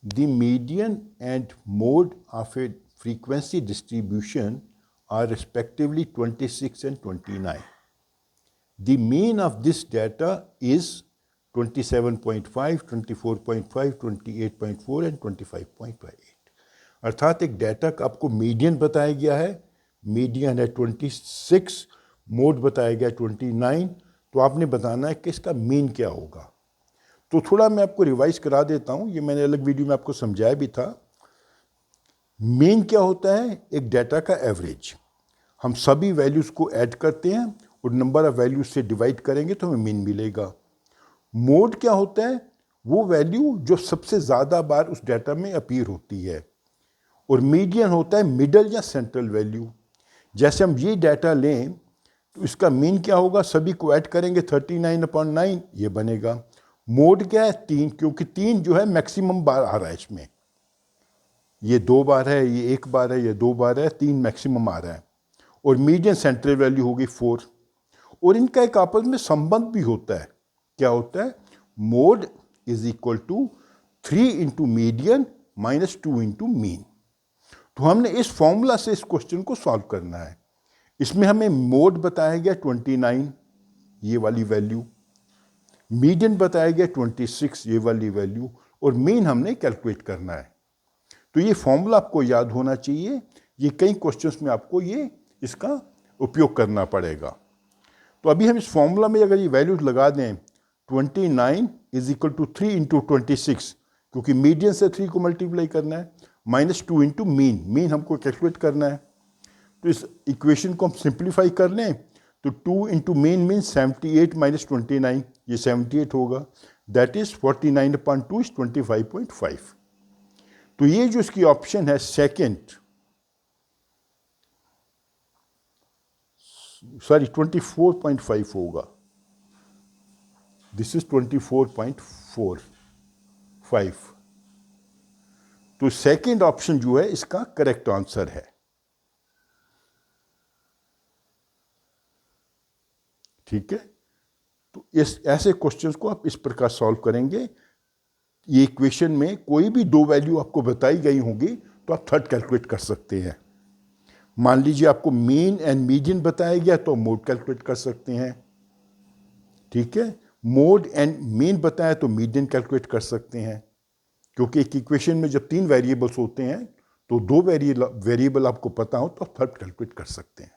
The median and mode of a frequency distribution are respectively 26 and 29. The mean of this data is 27.5, 24.5, 28.4 and 25.8. अर्थात एक data का आपको median बताया गया है, मीडियन है 26, मोड बताया गया 29, तो आपने बताना है कि इसका मीन क्या होगा। तो थोड़ा मैं आपको रिवाइज करा देता हूँ, ये मैंने अलग वीडियो में आपको समझाया भी था। मीन क्या होता है? एक डाटा का एवरेज। हम सभी वैल्यूज़ को ऐड करते हैं और नंबर ऑफ वैल्यूज से डिवाइड करेंगे तो हमें मीन मिलेगा। मोड क्या होता है? वो वैल्यू जो सबसे ज़्यादा बार उस डाटा में अपीयर होती है। और मीडियन होता है मिडल या सेंट्रल वैल्यू। जैसे हम ये डाटा लें तो इसका मीन क्या होगा? सभी को ऐड करेंगे 39/9 ये बनेगा। मोड क्या है? 3, क्योंकि 3 जो है मैक्सिमम बार आ रहा है इसमें। ये 2 बार है, ये 1 बार है, ये 2 बार है, 3 मैक्सिमम आ रहा है। और मीडियन सेंट्रल वैल्यू होगी 4। और इनका एक आपस में संबंध भी होता है। क्या होता है? Mode is equal to 3 into median minus 2 into mean. तो हमने इस फॉर्मूला से इस क्वेश्चन को सॉल्व करना है। इसमें हमें मोड बताया गया 29, ये वाली वैल्यू, मीडियन बताया गया 26, ये वाली वैल्यू, और मीन हमने कैलकुलेट करना है। तो ये फॉर्मूला आपको याद होना चाहिए। ये कई क्वेश्चंस में आपको ये इसका उपयोग करना पड़ेगा। तो अभी हम इस फॉर्मूला में अगर ये वैल्यूज लगा दें, 29 इज इक्वल टू 3 इंटू 26, क्योंकि मीडियन से 3 को मल्टीप्लाई करना है, माइनस 2 इंटू मीन, मीन हमको कैलकुलेट करना है। तो इस इक्वेशन को हम सिंप्लीफाई कर लें तो 2 इंटू मीन मीन 78 माइनस 29, ये 78 होगा। That is 49/2 is 25.5। तो ये जो इसकी ऑप्शन है सेकेंड, सॉरी 24.5 होगा। This is 24.45। तो सेकेंड ऑप्शन जो है इसका करेक्ट आंसर है। ठीक है, तो इस ऐसे क्वेश्चंस को आप इस प्रकार सॉल्व करेंगे। ये इक्वेशन में कोई भी 2 वैल्यू आपको बताई गई होंगी तो आप थर्ड कैलकुलेट कर सकते हैं। मान लीजिए आपको मीन एंड मीडियन बताया गया तो मोड कैलकुलेट कर सकते हैं। ठीक है, मोड एंड मीन बताया तो मीडियन कैलकुलेट कर सकते हैं। क्योंकि एक इक्वेशन में जब 3 वेरिएबल्स होते हैं तो 2 वेरिएबल आपको पता हो तो आप थर्ड कैलकुलेट कर सकते हैं।